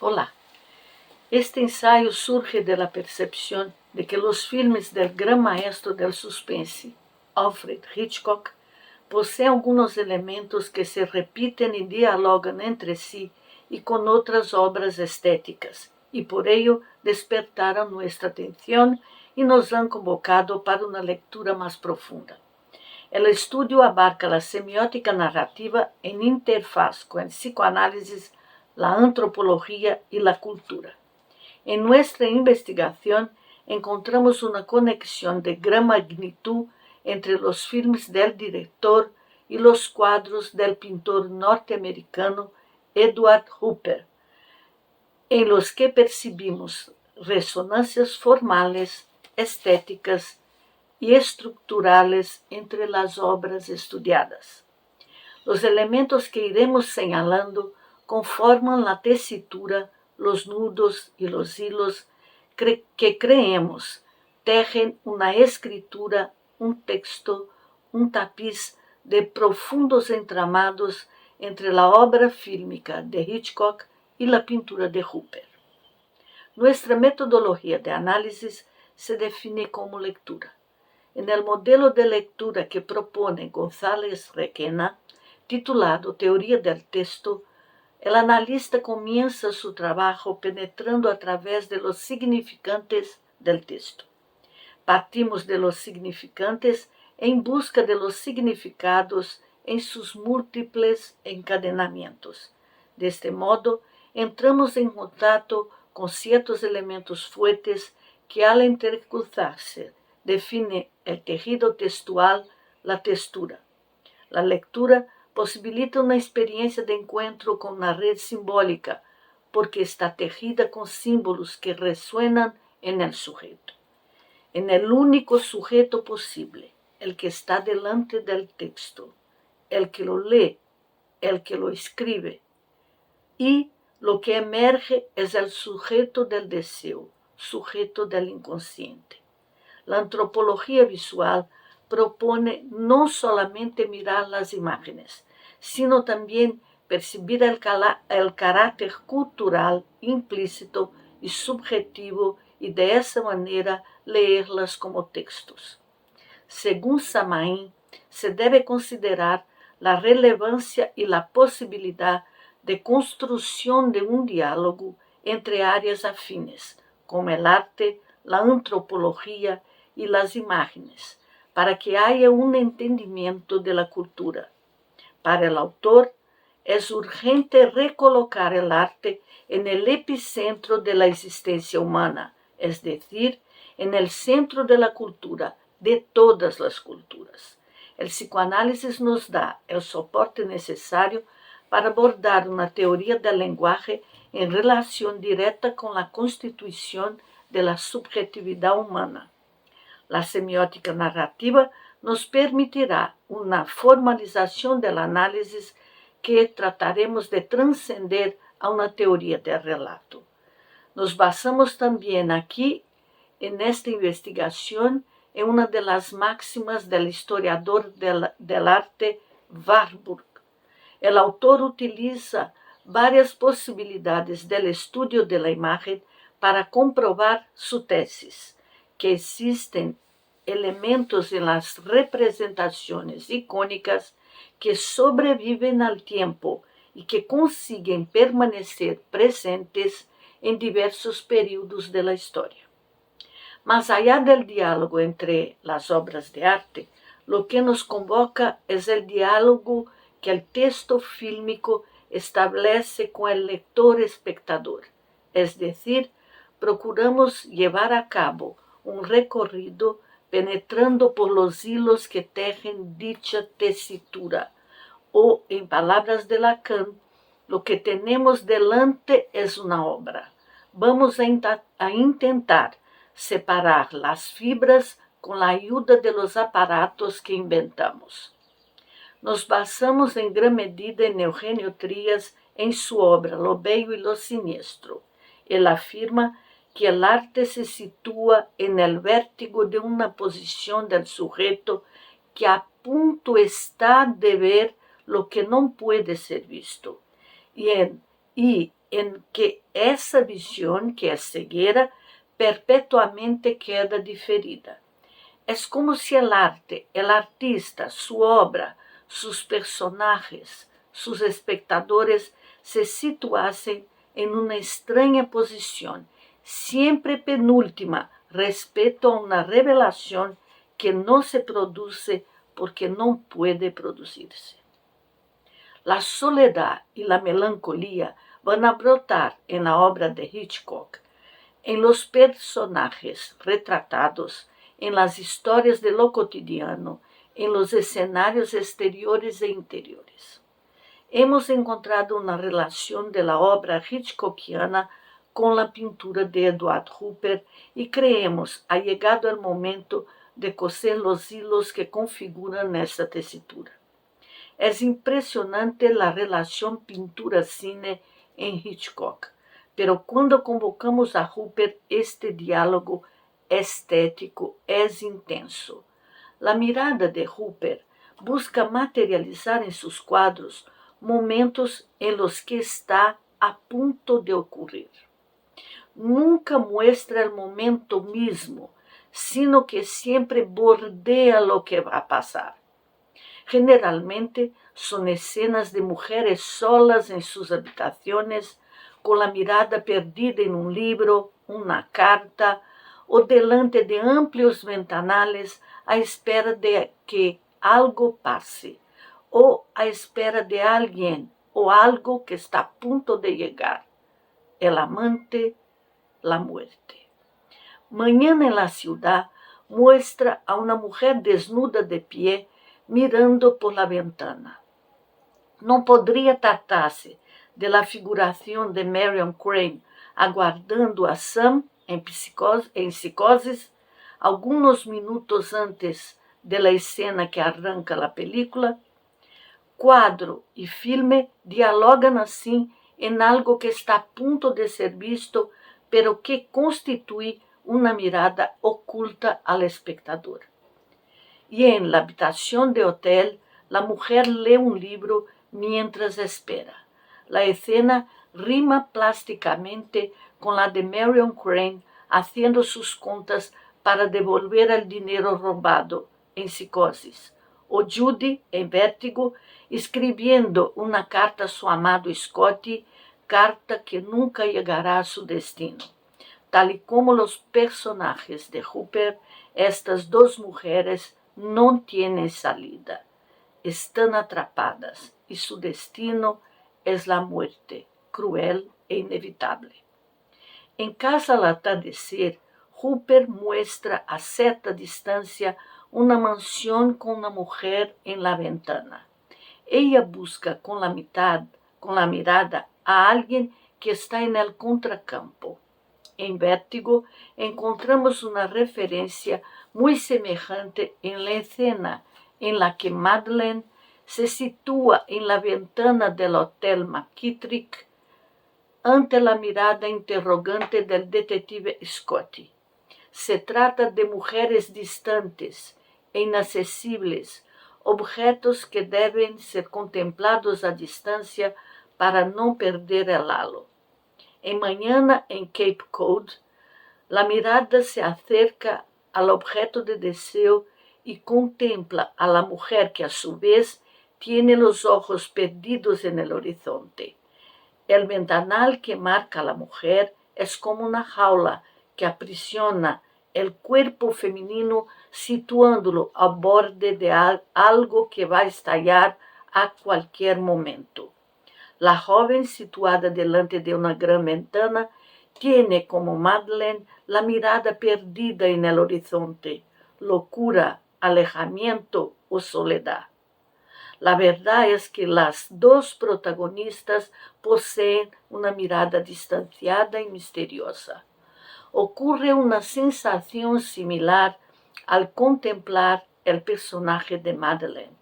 Hola. Este ensayo surge de la percepción de que los filmes del gran maestro del suspense, Alfred Hitchcock, poseen algunos elementos que se repiten y dialogan entre sí y con otras obras estéticas, y por ello despertaron nuestra atención y nos han convocado para una lectura más profunda. El estudio abarca la semiótica narrativa en interfaz con el psicoanálisis, la antropología y la cultura. En nuestra investigación encontramos una conexión de gran magnitud entre los filmes del director y los cuadros del pintor norteamericano Edward Hopper, en los que percibimos resonancias formales, estéticas y estructurales entre las obras estudiadas. Los elementos que iremos señalando conforman la tesitura, los nudos y los hilos que creemos tejen una escritura, un texto, un tapiz de profundos entramados entre la obra fílmica de Hitchcock y la pintura de Hopper. Nuestra metodología de análisis se define como lectura. En el modelo de lectura que propone González Requena, titulado Teoría del Texto, el analista comienza su trabajo penetrando a través de los significantes del texto. Partimos de los significantes en busca de los significados en sus múltiples encadenamientos. De este modo, entramos en contacto con ciertos elementos fuertes que, al intercruzarse, define el tejido textual, la textura. La lectura posibilita una experiencia de encuentro con una red simbólica, porque está tejida con símbolos que resuenan en el sujeto, en el único sujeto posible, el que está delante del texto, el que lo lee, el que lo escribe, y lo que emerge es el sujeto del deseo, sujeto del inconsciente. La antropología visual propone no solamente mirar las imágenes, sino también percibir el carácter cultural implícito y subjetivo y de esa manera leerlas como textos. Según Samaín, se debe considerar la relevancia y la posibilidad de construcción de un diálogo entre áreas afines, como el arte, la antropología y las imágenes, para que haya un entendimiento de la cultura. Para el autor, es urgente recolocar el arte en el epicentro de la existencia humana, es decir, en el centro de la cultura, de todas las culturas. El psicoanálisis nos da el soporte necesario para abordar una teoría del lenguaje en relación directa con la constitución de la subjetividad humana. La semiótica narrativa nos permitirá una formalización del análisis que trataremos de trascender a una teoría del relato. Nos basamos también aquí, en esta investigación, en una de las máximas del historiador del arte Warburg. El autor utiliza varias posibilidades del estudio de la imagen para comprobar su tesis, que existen elementos en las representaciones icónicas que sobreviven al tiempo y que consiguen permanecer presentes en diversos períodos de la historia. Más allá del diálogo entre las obras de arte, lo que nos convoca es el diálogo que el texto fílmico establece con el lector espectador, es decir, procuramos llevar a cabo un recorrido penetrando por los hilos que tejen dicha tesitura, o, en palabras de Lacan, lo que tenemos delante es una obra. Vamos a intentar separar las fibras con la ayuda de los aparatos que inventamos. Nos basamos en gran medida en Eugenio Trías en su obra Lo Bello y lo Siniestro. Él afirma que el arte se sitúa en el vértigo de una posición del sujeto que a punto está de ver lo que no puede ser visto, y en y en que esa visión, que es ceguera, perpetuamente queda diferida. Es como si el arte, el artista, su obra, sus personajes, sus espectadores se situasen en una extraña posición, siempre penúltima respecto a una revelación que no se produce porque no puede producirse. La soledad y la melancolía van a brotar en la obra de Hitchcock, en los personajes retratados, en las historias de lo cotidiano, en los escenarios exteriores e interiores. Hemos encontrado una relación de la obra hitchcockiana con la pintura de Edward Hopper y creemos ha llegado el momento de coser los hilos que configuran esta tesitura. Es impresionante la relación pintura-cine en Hitchcock, pero cuando convocamos a Hopper, este diálogo estético es intenso. La mirada de Hopper busca materializar en sus cuadros momentos en los que está a punto de ocurrir. Nunca muestra el momento mismo, sino que siempre bordea lo que va a pasar. Generalmente son escenas de mujeres solas en sus habitaciones, con la mirada perdida en un libro, una carta, o delante de amplios ventanales à espera de que algo pase, ou à espera de alguém ou algo que está a punto de llegar. El amante, la muerte. Mañana en la ciudad muestra a una mujer desnuda de pie mirando por la ventana. No podría tratarse de la figuración de Marion Crane aguardando a Sam en psicosis algunos minutos antes de la escena que arranca la película. Quadro e filme dialogam assim em algo que está a punto de ser visto, pero que constitui uma mirada oculta al espectador. Y en la habitación de hotel, la mujer lee un libro mientras espera. La escena rima plásticamente con la de Marion Crane haciendo sus contas para devolver el dinero robado en Psicosis, o Judy, en Vértigo, escribiendo una carta a su amado Scotty, carta que nunca llegará a su destino. Tal y como los personajes de Hopper, estas dos mujeres no tienen salida, están atrapadas y su destino es la muerte, cruel e inevitable. En Casa al atardecer, Hopper muestra a cierta distancia una mansión con una mujer en la ventana. Ella busca con la mirada a alguien que está en el contracampo. En Vértigo encontramos una referencia muy semejante en la escena en la que Madeleine se sitúa en la ventana del Hotel McKittrick ante la mirada interrogante del detective Scotty. Se trata de mujeres distantes e inaccesibles, objetos que deben ser contemplados a distancia para no perder el halo. En Mañana en Cape Cod, la mirada se acerca al objeto de deseo y contempla a la mujer que a su vez tiene los ojos perdidos en el horizonte. El ventanal que marca a la mujer es como una jaula que aprisiona el cuerpo femenino situándolo a borde de algo que va a estallar a cualquier momento. La joven situada delante de una gran ventana tiene como Madeleine la mirada perdida en el horizonte, locura, alejamiento o soledad. La verdad es que las dos protagonistas poseen una mirada distanciada y misteriosa. Ocurre una sensación similar al contemplar el personaje de Madeleine.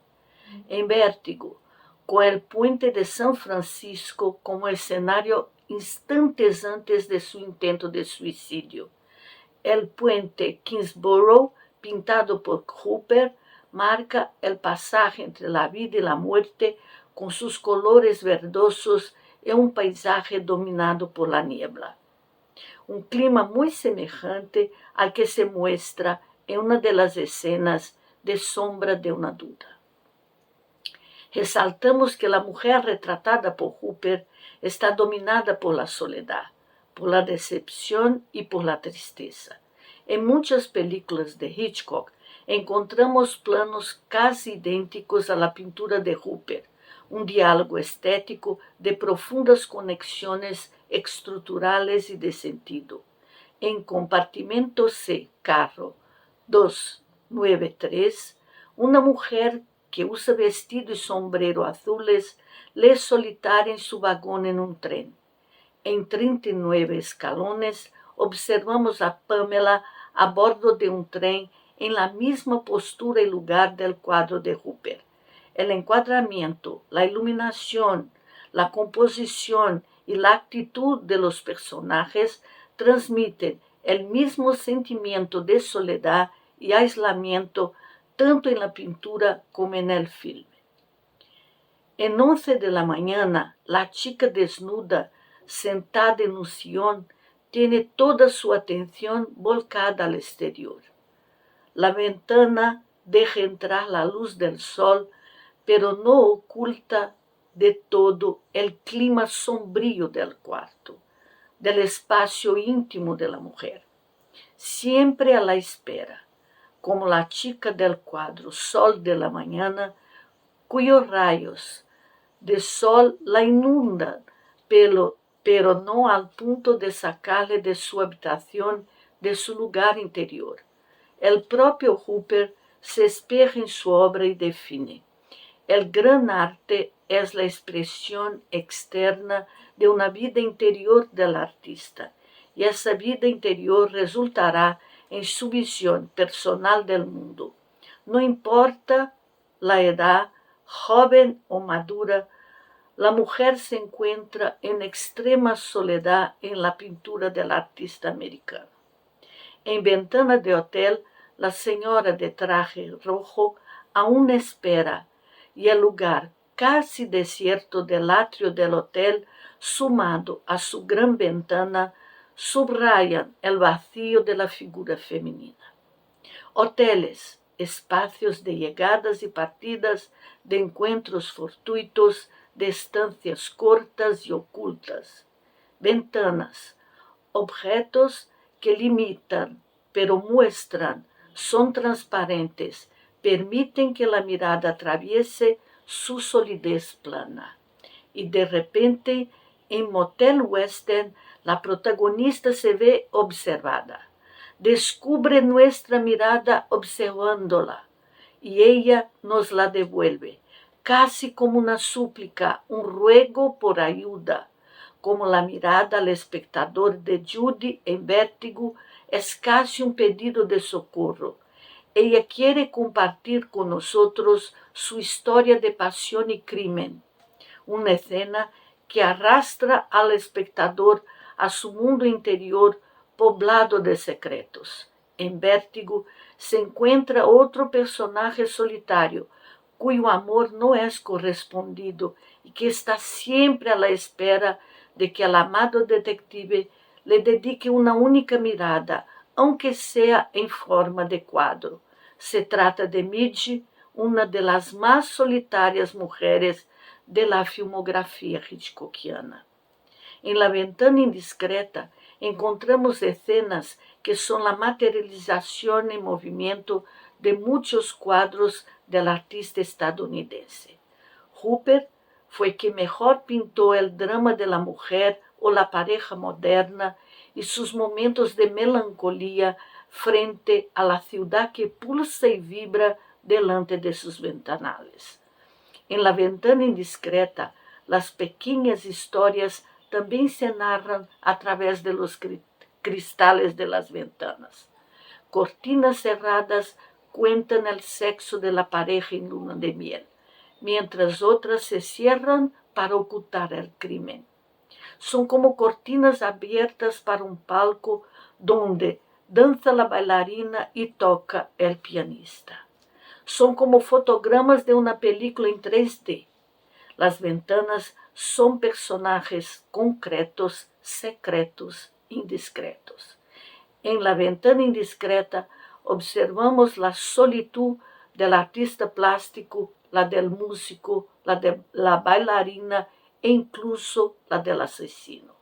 En Vértigo, con el puente de San Francisco como escenario instantes antes de su intento de suicidio. El puente Kingsborough, pintado por Hopper, marca el pasaje entre la vida y la muerte con sus colores verdosos é um paisaje dominado por la niebla. Un clima muy semejante al que se muestra en una de las escenas de Sombra de una duda. Resaltamos que la mujer retratada por Hooper está dominada por la soledad, por la decepción y por la tristeza. En muchas películas de Hitchcock encontramos planos casi idênticos a la pintura de Hooper, un diálogo estético de profundas conexiones estruturales y de sentido. En Compartimento C, Carro 293, una mujer que usa vestido y sombrero azules lee solitaria en su vagón en un tren. En 39 escalones observamos a Pamela a bordo de un tren en la misma postura y lugar del cuadro de Hooper. El encuadramiento, la iluminación, la composición y la actitud de los personajes transmiten el mismo sentimiento de soledad y aislamiento tanto en la pintura como en el filme. En 11 de la mañana, la chica desnuda, sentada en un sillón, tiene toda su atención volcada al exterior. La ventana deja entrar la luz del sol, pero no oculta de todo el clima sombrío del cuarto, del espacio íntimo de la mujer. Siempre a la espera, como la chica del cuadro Sol de la Mañana, cuyos rayos de sol la inundan, pero no al punto de sacarle de su habitación, de su lugar interior. El propio Hooper se espeja en su obra y define: el gran arte es la expresión externa de una vida interior del artista, y esa vida interior resultará en su visión personal del mundo. No importa la edad, joven o madura, la mujer se encuentra en extrema soledad en la pintura del artista americano. En Ventana de Hotel, la señora de traje rojo aún espera, y el lugar casi desierto del atrio del hotel, sumado a su gran ventana, subrayan el vacío de la figura femenina. Hoteles, espacios de llegadas y partidas, de encuentros fortuitos, de estancias cortas y ocultas. Ventanas, objetos que limitan, pero muestran, son transparentes, permiten que la mirada atraviese su solidez plana. Y de repente, en Motel Western, la protagonista se ve observada. Descubre nuestra mirada observándola, y ella nos la devuelve, casi como una súplica, un ruego por ayuda, como la mirada al espectador de Judy en Vértigo es casi un pedido de socorro. Ella quiere compartir con nosotros su historia de pasión y crimen, una escena que arrastra al espectador a su mundo interior poblado de secretos. En Vértigo se encuentra otro personaje solitario, cuyo amor no es correspondido y que está siempre a la espera de que el amado detective le dedique una única mirada, aunque sea en forma de cuadro. Se trata de Midge, una de las más solitarias mujeres de la filmografía hitchcockiana. En La Ventana Indiscreta encontramos escenas que son la materialización en movimiento de muchos cuadros del artista estadounidense. Hooper fue quien mejor pintó el drama de la mujer o la pareja moderna y sus momentos de melancolía frente a la ciudad que pulsa y vibra delante de sus ventanales. En La Ventana Indiscreta, las pequeñas historias también se narran a través de los cristales de las ventanas. Cortinas cerradas cuentan el sexo de la pareja en luna de miel, mientras otras se cierran para ocultar el crimen. Son como cortinas abiertas para un palco donde danza la bailarina y toca el pianista. Son como fotogramas de una película en 3D. Las ventanas son personajes concretos, secretos, indiscretos. En La ventana indiscreta observamos la solitud del artista plástico, la del músico, la de la bailarina e incluso la del asesino.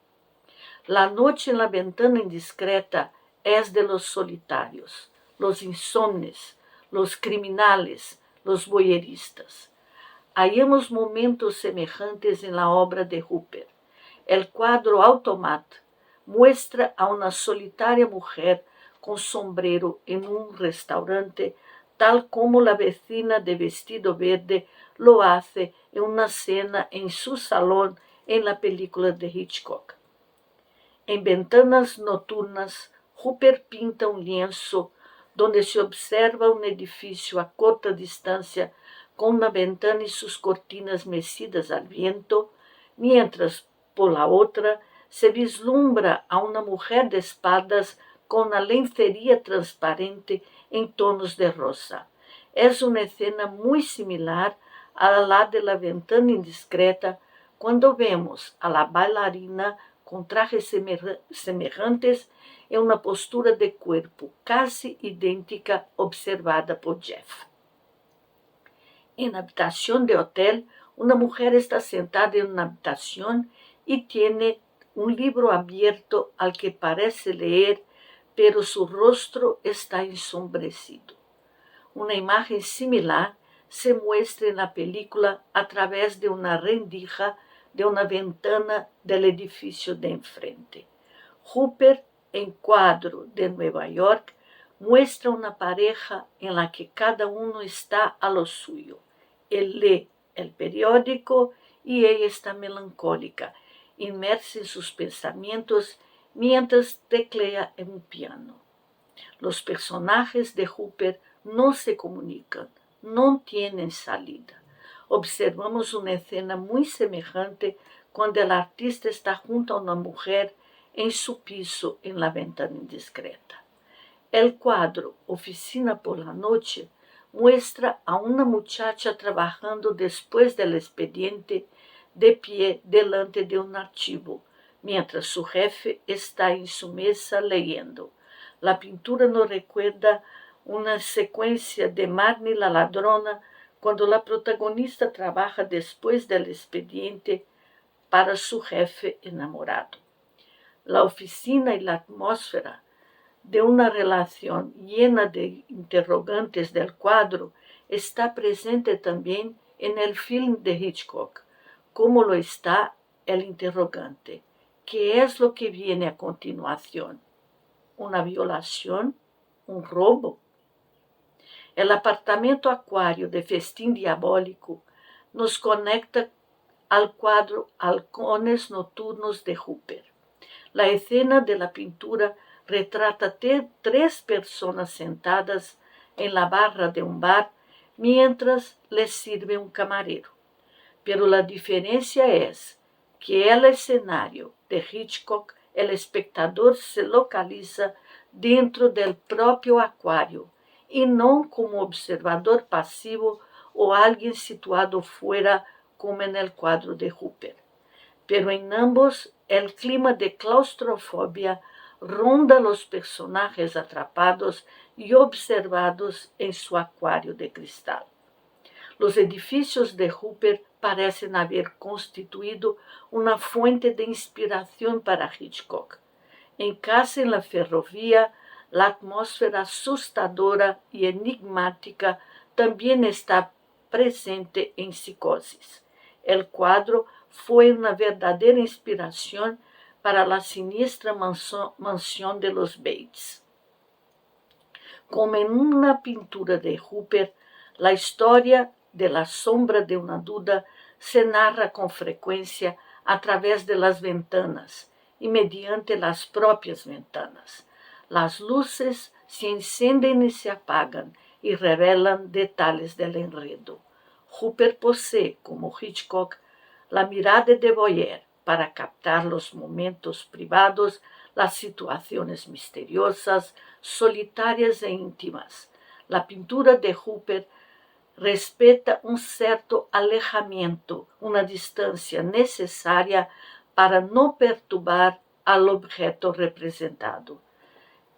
La noche en La ventana indiscreta es de los solitarios, los insomnes, los criminales, los voyeuristas. Hallamos momentos semejantes en la obra de Hooper. El cuadro Automat muestra a una solitaria mujer con sombrero en un restaurante, tal como la vecina de vestido verde lo hace en una cena en su salón en la película de Hitchcock. En Ventanas nocturnas, Hooper pinta un lienzo donde se observa un edificio a corta distancia con una ventana y sus cortinas mecidas al viento, mientras por la otra se vislumbra a una mujer de espaldas con una lencería transparente en tonos de rosa. Es una escena muy similar a la de La ventana indiscreta, cuando vemos a la bailarina con trajes semejantes en una postura de cuerpo casi idéntica observada por Jeff. En Habitación de Hotel, una mujer está sentada en una habitación y tiene un libro abierto al que parece leer, pero su rostro está ensombrecido. Una imagen similar se muestra en la película a través de una rendija de una ventana del edificio de enfrente. Hooper, en Cuadro de Nueva York, muestra una pareja en la que cada uno está a lo suyo. Él lee el periódico y ella está melancólica, inmersa en sus pensamientos mientras teclea en un piano. Los personajes de Hooper no se comunican, no tienen salida. Observamos una escena muy semejante cuando el artista está junto a una mujer en su piso en La ventana indiscreta. El cuadro Oficina por la noche muestra a una muchacha trabajando después del expediente de pie delante de un archivo, mientras su jefe está en su mesa leyendo. La pintura nos recuerda una secuencia de Marnie la ladrona cuando la protagonista trabaja después del expediente para su jefe enamorado. La oficina y la atmósfera de una relación llena de interrogantes del cuadro está presente también en el film de Hitchcock, como lo está el interrogante. ¿Qué es lo que viene a continuación? ¿Una violación? ¿Un robo? El apartamento acuario de Festín Diabólico nos conecta al cuadro Halcones Nocturnos de Hooper. La escena de la pintura retrata tres personas sentadas en la barra de un bar mientras les sirve un camarero. Pero la diferencia es que el escenario de Hitchcock, el espectador se localiza dentro del propio acuario y no como observador pasivo o alguien situado fuera como en el cuadro de Hooper. Pero en ambos el clima de claustrofobia ronda los personajes atrapados y observados en su acuario de cristal. Los edificios de Hooper parecen haber constituido una fuente de inspiración para Hitchcock. En Casa en la Ferrovía, la atmósfera asustadora y enigmática también está presente en Psicosis. El cuadro fue una verdadera inspiración para la siniestra mansión de los Bates. Como en una pintura de Hooper, la historia de la sombra de una duda se narra con frecuencia a través de las ventanas y mediante las propias ventanas. Las luces se encienden y se apagan y revelan detalles del enredo. Hooper posee, como Hitchcock, la mirada de voyeur para captar los momentos privados, las situaciones misteriosas, solitarias e íntimas. La pintura de Hooper respeta un certo alejamiento, una distancia necesaria para no perturbar al objeto representado.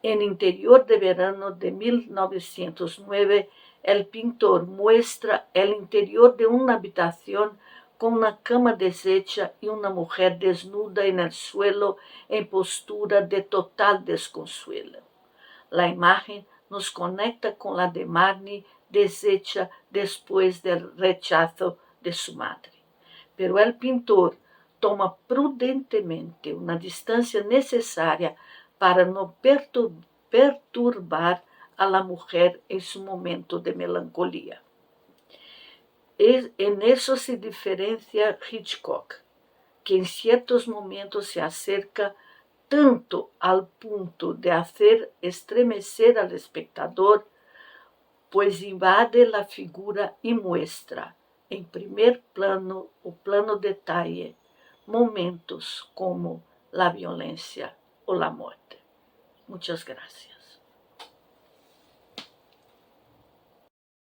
En Interior de Verano de 1909, el pintor muestra el interior de una habitación con una cama deshecha y una mujer desnuda en el suelo en postura de total desconsuelo. La imagen nos conecta con la de Marnie deshecha después del rechazo de su madre. Pero el pintor toma prudentemente una distancia necesaria para no perturbar a la mujer en su momento de melancolía. En eso se diferencia Hitchcock, que en ciertos momentos se acerca tanto al punto de hacer estremecer al espectador, pues invade la figura y muestra, en primer plano o plano detalle, momentos como la violencia o la muerte. Muchas gracias.